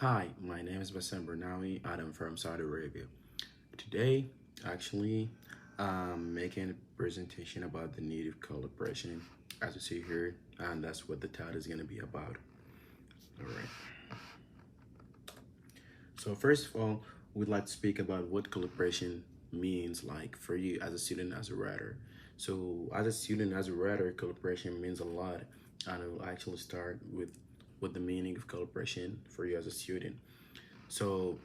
Hi, my name is Bassem Bernawi and I'm from Saudi Arabia. Today, actually, I'm making a presentation about the need of calibration, as you see here, and that's what the title is going to be about. All right. So first of all, we'd like to speak about what calibration means like for you as a student, as a writer. So as a student, as a writer, calibration means a lot, and I will actually start with what the meaning of calibration for you as a student. So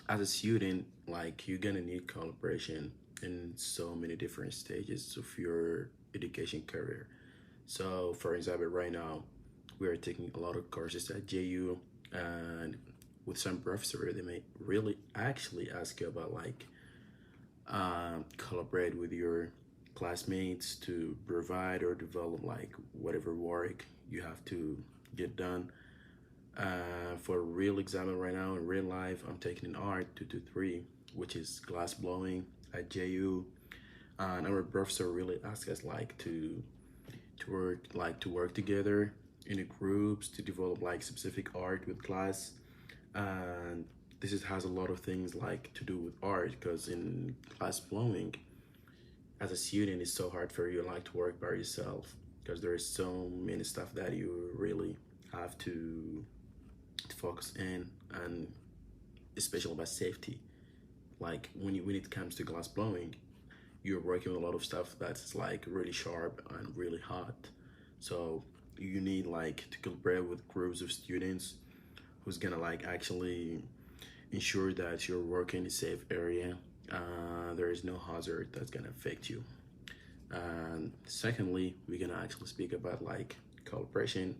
as a student, like you're gonna need calibration in so many different stages of your education career. So for example, right now we are taking a lot of courses at JU, and with some professor they may really actually ask you about like collaborate with your classmates to provide or develop like whatever work you have to get done. For a real example right now in real life, I'm taking an art 223, which is glass blowing at JU. And our professor really asked us like to work together in groups to develop like specific art with class. And has a lot of things like to do with art because in glass blowing, as a student, it's so hard for you like to work by yourself because there is so many stuff that you really have to focus in, and especially about safety. Like when it comes to glass blowing, you're working with a lot of stuff that's like really sharp and really hot. So you need like to collaborate with groups of students who's gonna like actually ensure that you're working in a safe area. There is no hazard that's gonna affect you. And secondly, we're gonna actually speak about like calibration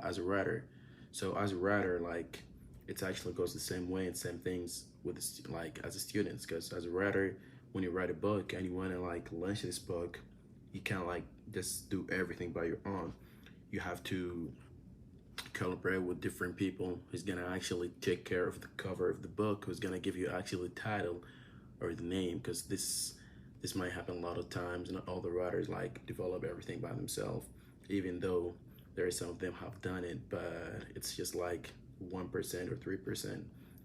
as a writer. So as a writer, like it actually goes the same way and same things with like as a student. Because as a writer, when you write a book and you want to like launch this book, you can't like just do everything by your own. You have to collaborate with different people who's gonna actually take care of the cover of the book, who's gonna give you actually the title or the name, because this might happen a lot of times. Not all the writers like develop everything by themselves, even though there are some of them have done it, but it's just like 1% or 3%.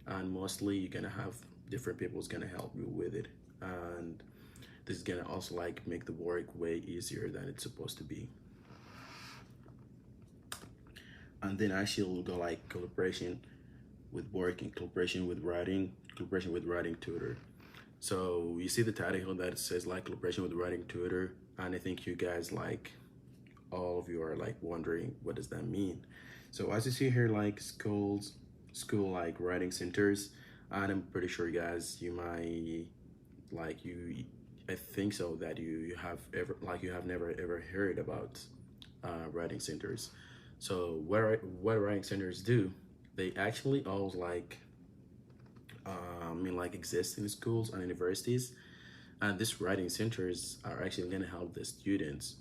And mostly you're gonna have different people's gonna help you with it. And this is gonna also like make the work way easier than it's supposed to be. And then actually we'll go like collaboration with working, collaboration with writing tutor. So you see the title that it says like collaboration with writing tutor, and I think you guys like all of you are like wondering what does that mean. So as you see here, like school like writing centers, and I'm pretty sure guys you might like you I think so that you have ever like you have never ever heard about writing centers. So what writing centers do, they actually all like like exist in schools and universities, and these writing centers are actually going to help the students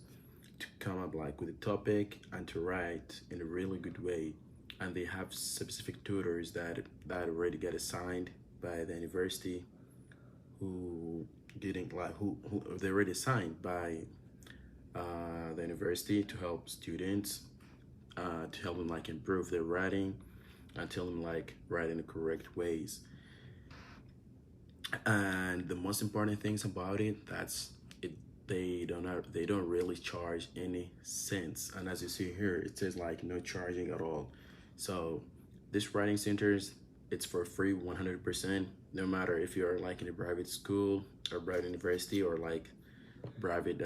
to come up like with a topic and to write in a really good way. And they have specific tutors that already get assigned by the university, who didn't like who they already assigned by the university to help students, to help them like improve their writing and tell them like write in the correct ways. And the most important things about it, that's it, they don't really charge any cents. And as you see here, it says like no charging at all. So this writing centers, it's for free 100%, no matter if you're like in a private school or private university or like private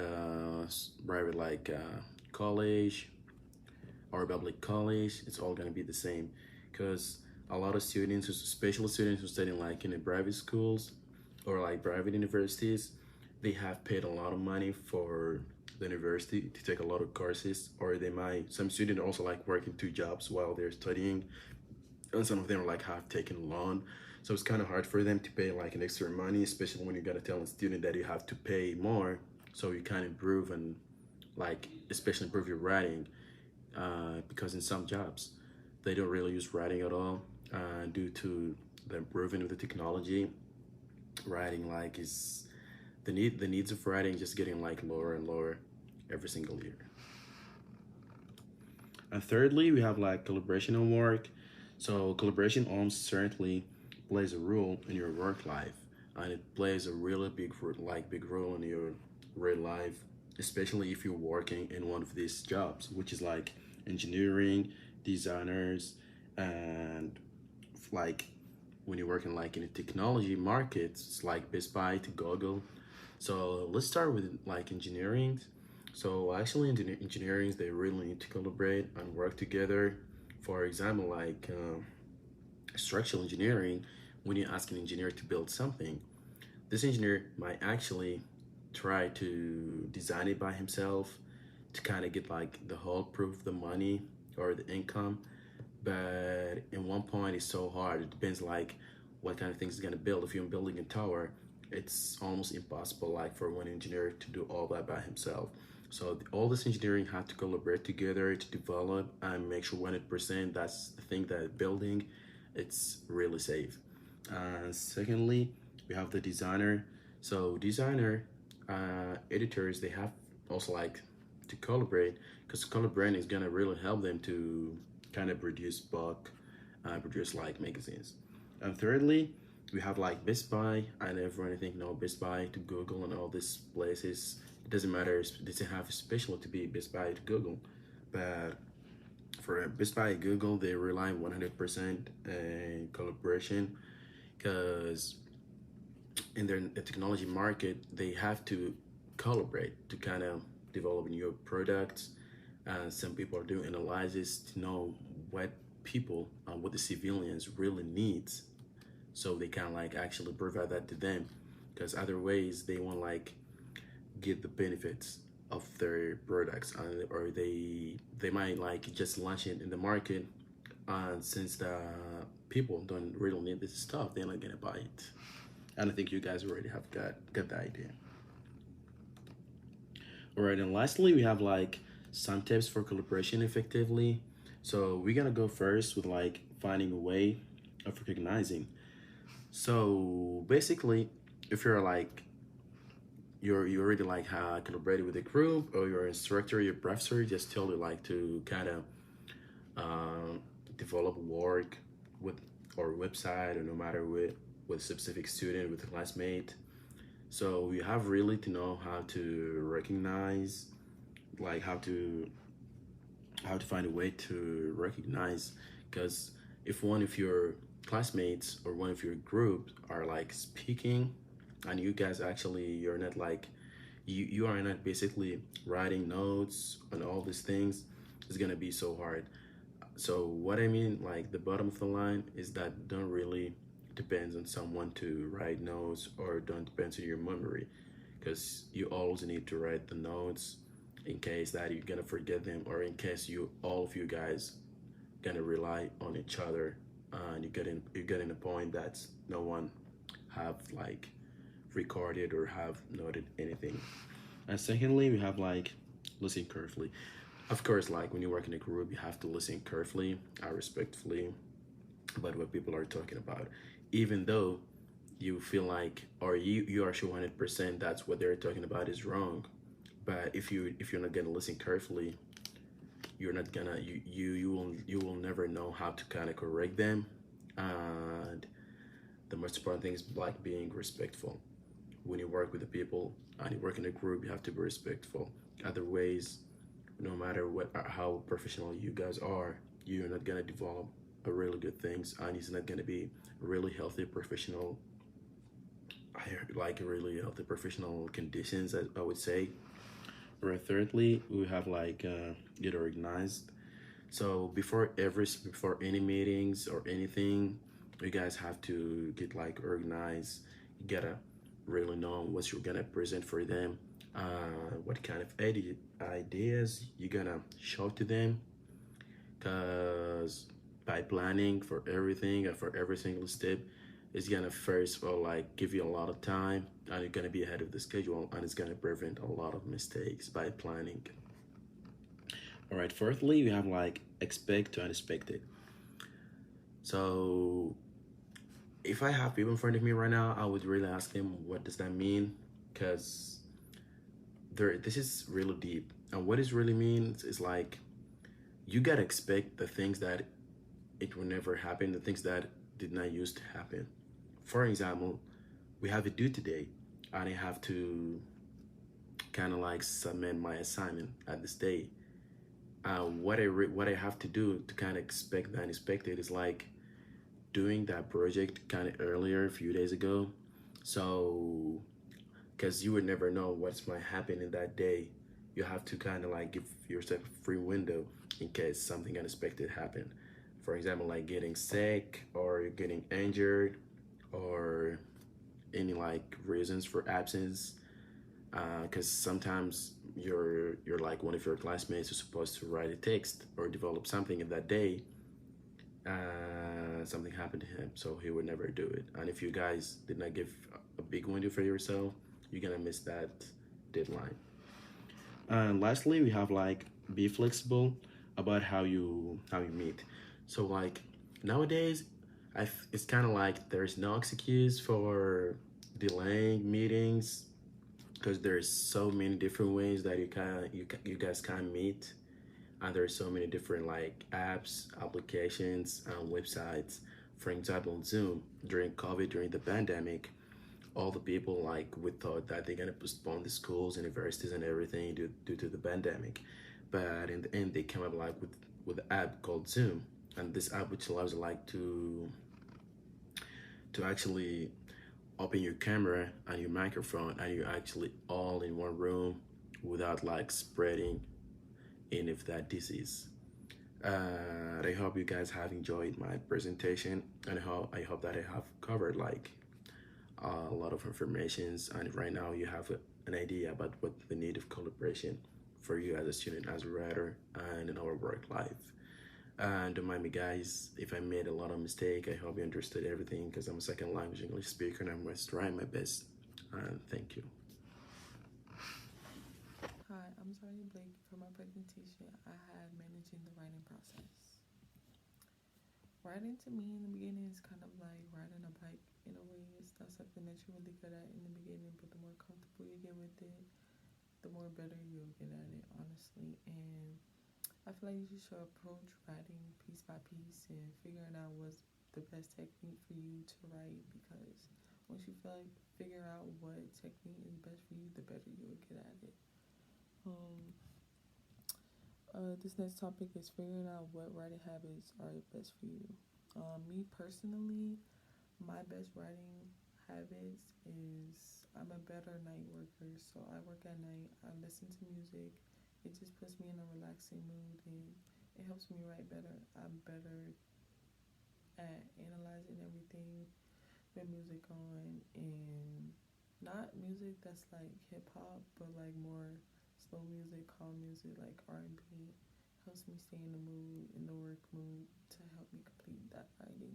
like college or public college. It's all gonna be the same, because a lot of students, especially students who studying like in the private schools or like private universities, they have paid a lot of money for the university to take a lot of courses, or they might, some students also like working two jobs while they're studying, and some of them are like have taken loan. So it's kind of hard for them to pay like an extra money, especially when you gotta tell a student that you have to pay more so you can improve and like especially improve your writing, because in some jobs they don't really use writing at all, due to the improvement of the technology. Writing like is the needs of writing just getting like lower and lower every single year. And thirdly, we have like collaborational work. So collaboration almost certainly plays a role in your work life, and it plays a really big role in your real life, especially if you're working in one of these jobs, which is like engineering, designers, and like when you're working like in the technology markets, it's like Best Buy to Google. So let's start with like engineering. So actually, in engineering, they really need to collaborate and work together. For example, like structural engineering, when you ask an engineer to build something, this engineer might actually try to design it by himself to kind of get like the whole proof, the money or the income. But in one point, it's so hard. It depends like what kind of things he's gonna build. If you're building a tower, it's almost impossible like for one engineer to do all that by himself. So all this engineering have to collaborate together to develop and make sure 100% that's the thing that building, it's really safe. And secondly, we have the designer. So designer, editors, they have also like to collaborate because collaborating is gonna really help them to kind of produce book, produce like magazines. And thirdly, we have like Best Buy. I never anything know Best Buy to Google and all these places. It doesn't matter. It doesn't have special to be Best Buy to Google, but for Best Buy and Google, they rely 100% in collaboration because in their technology market, they have to collaborate to kind of develop new products. Some people are doing analysis to know what people, what the civilians really needs, so they can like actually provide that to them. Because other ways they won't like get the benefits of their products, or they might like just launch it in the market, and since the people don't really need this stuff, they're not gonna buy it. And I think you guys already have got the idea. All right, and lastly, we have like some tips for collaboration effectively. So we're gonna go first with like finding a way of recognizing. So basically, if you're like you already like collaborated with a group, or your instructor, your professor just tell you like to kind of uh, develop work with or website, or no matter with specific student, with a classmate. So you have really to know how to recognize, like how to find a way to recognize, because if one of your classmates or one of your group are like speaking, and you guys actually you're not like you are not basically writing notes on all these things, it's gonna be so hard. So what I mean, like the bottom of the line is that don't really depends on someone to write notes, or don't depends on your memory, because you always need to write the notes in case that you're gonna forget them, or in case you all of you guys gonna rely on each other, and you get in a point that no one have like recorded or have noted anything. And secondly, we have like listen carefully. Of course, like when you work in a group, you have to listen carefully and respectfully about what people are talking about, even though you feel like, or you are sure 100% that's what they're talking about is wrong. But if you're not gonna listen carefully, you're not gonna you will never know how to kind of correct them. And the most important thing is like being respectful. When you work with the people and you work in a group, you have to be respectful. Other ways, no matter what how professional you guys are, you're not gonna develop a really good things, and it's not gonna be really healthy professional, like really healthy professional conditions, I would say. Right. Thirdly, we have like get organized. So before any meetings or anything, you guys have to get like organized. You gotta really know what you're gonna present for them, what kind of ideas you're gonna show to them. Cause by planning for everything and for every single step, it's gonna first of all like give you a lot of time, and you're gonna be ahead of the schedule, and it's gonna prevent a lot of mistakes by planning. All right, fourthly, we have like expect to unexpected. So if I have people in front of me right now, I would really ask them what does that mean, because this is really deep. And what it really means is like you gotta expect the things that it will never happen. The things that did not used to happen. For example, we have a due today, and I have to kind of like submit my assignment at this day. What I have to do to kind of expect the unexpected is like doing that project kind of earlier a few days ago. So, because you would never know what's might happen in that day, you have to kind of like give yourself a free window in case something unexpected happen. For example, like getting sick or getting injured or any like reasons for absence. Because sometimes you're like one of your classmates is supposed to write a text or develop something in that day. Something happened to him, so he would never do it. And if you guys did not give a big window for yourself, you're gonna miss that deadline. And lastly, we have like be flexible about how you meet. So like nowadays, it's kind of like there's no excuse for delaying meetings because there's so many different ways that you guys can meet, and there's so many different like apps, applications, and websites. For example, Zoom during COVID, during the pandemic, all the people like we thought that they're gonna postpone the schools, universities, and everything due to the pandemic, but in the end they came up like with an app called Zoom, and this app which allows you like to actually open your camera and your microphone, and you're actually all in one room without like spreading any of that disease. I hope you guys have enjoyed my presentation, and I hope that I have covered like a lot of informations, and right now you have an idea about what the need of collaboration for you as a student, as a writer, and in our work life. And don't mind me, guys, if I made a lot of mistake. I hope you understood everything because I'm a second language English speaker and I'm just trying my best. And thank you. Hi, I'm sorry, Blake. For my presentation, I had managing the writing process. Writing to me in the beginning is kind of like riding a bike in a way. It's not something that you're really good at in the beginning, but the more comfortable you get with it, the more better you'll get at it, honestly. And I feel like you should approach writing piece by piece and figuring out what's the best technique for you to write, because once you feel like figure out what technique is best for you, the better you'll get at it. This next topic is figuring out what writing habits are best for you. Me personally, my best writing habits is I'm a better night worker, so I work at night. I listen to music. It just puts me in a relaxing mood and it helps me write better. I'm better at analyzing everything with music on, and not music that's like hip hop, but like more slow music, calm music like R&B. Helps me stay in the mood, in the work mood, to help me complete that writing.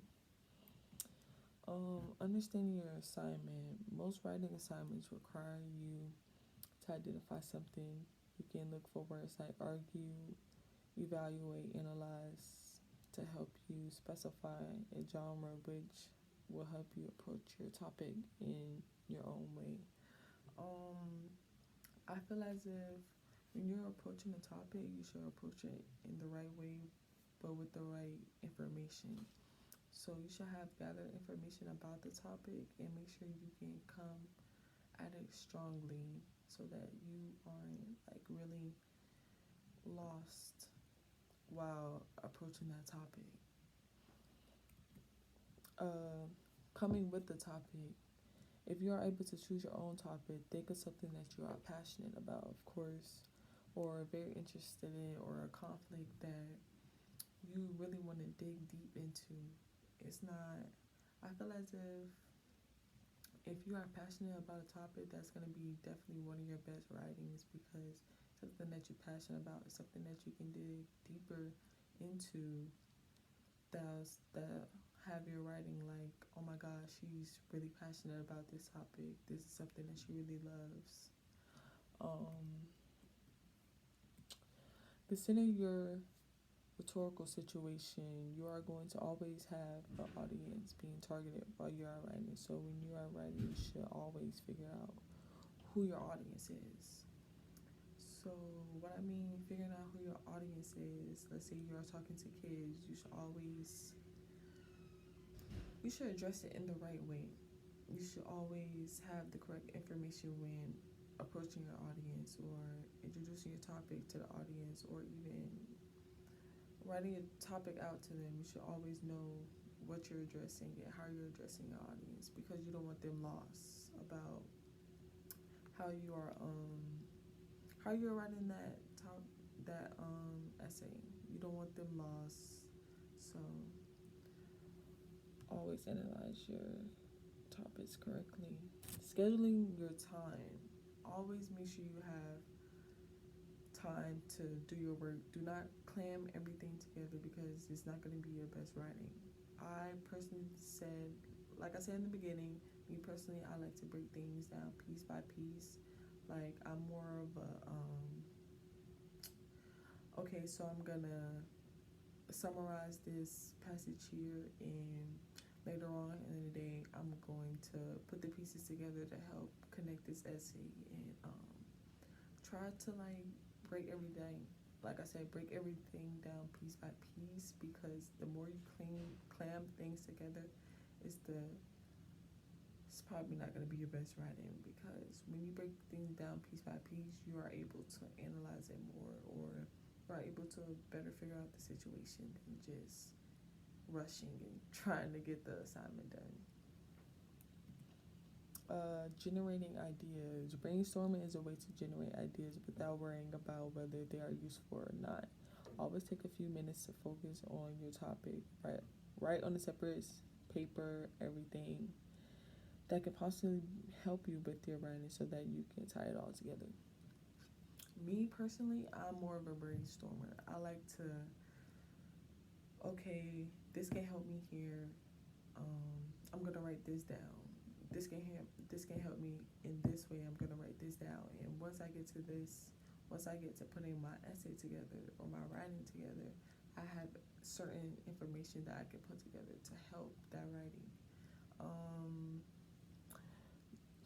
Understanding your assignment. Most writing assignments require you to identify something. You can look for words like argue, evaluate, analyze to help you specify a genre which will help you approach your topic in your own way. I feel as if when you're approaching a topic, you should approach it in the right way, but with the right information. So you should have gathered information about the topic and make sure you can come at it strongly so that you aren't like really lost while approaching that topic. Coming with the topic. If you are able to choose your own topic, think of something that you are passionate about, of course, or very interested in, or a conflict that you really want to dig deep into. It's not, I feel as if you are passionate about a topic, that's going to be definitely one of your best writings, because something that you're passionate about is something that you can dig deeper into, that have your writing like, oh my gosh, she's really passionate about this topic. This is something that she really loves. Consider your rhetorical situation. You are going to always have an audience being targeted while you are writing. So when you are writing, you should always figure out who your audience is. So what I mean, figuring out who your audience audience is, let's say you're talking to kids, you should address it in the right way. You should always have the correct information when approaching your audience or introducing your topic to the audience or even writing a topic out to them. You should always know what you're addressing and how you're addressing your audience, because you don't want them lost about how you're writing that essay. You don't want them lost. So always analyze your topics correctly. Scheduling your time. Always make sure you have time to do your work. Do not cram everything together, because it's not going to be your best writing. I personally said, like I said in the beginning, me personally, I like to break things down piece by piece. Like, I'm more of a okay, so I'm gonna summarize this passage here, and later on in the day I'm going to put the pieces together to help connect this essay, and try to like break everything, like I said, break everything down piece by piece, because the more you clam things together, it's probably not going to be your best writing, because when you break things down piece by piece, you are able to analyze it more, or are able to better figure out the situation than just rushing and trying to get the assignment done. Generating ideas. Brainstorming is a way to generate ideas without worrying about whether they are useful or not. Always take a few minutes to focus on your topic. Write on a separate paper everything that could possibly help you with your writing, so that you can tie it all together. Me personally, I'm more of a brainstormer. I like to, okay, this can help me here. I'm gonna write this down. This can help me in this way. I'm gonna write this down. And once I get to putting my essay together or my writing together, I have certain information that I can put together to help that writing.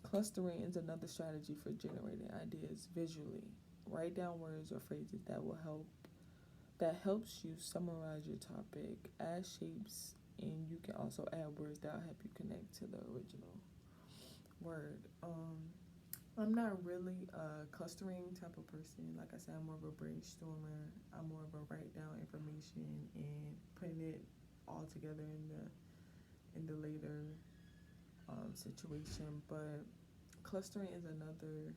Clustering is another strategy for generating ideas visually. Write down words or phrases that helps you summarize your topic, add shapes, and you can also add words that will help you connect to the original word. I'm not really a clustering type of person. Like I said, I'm more of a brainstormer. I'm more of a write down information and putting it all together in the later situation. But clustering is another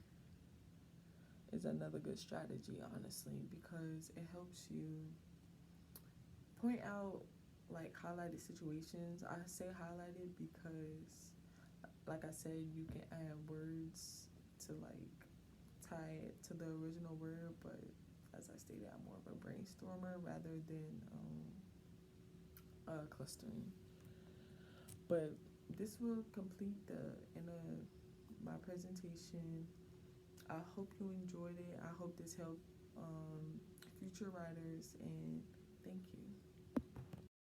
good strategy, honestly, because it helps you point out like highlighted situations. I say highlighted because, like I said, you can add words to like tie it to the original word, but as I stated, I'm more of a brainstormer rather than clustering. But this will complete my presentation. I hope you enjoyed it. I hope this helped future writers, and thank you.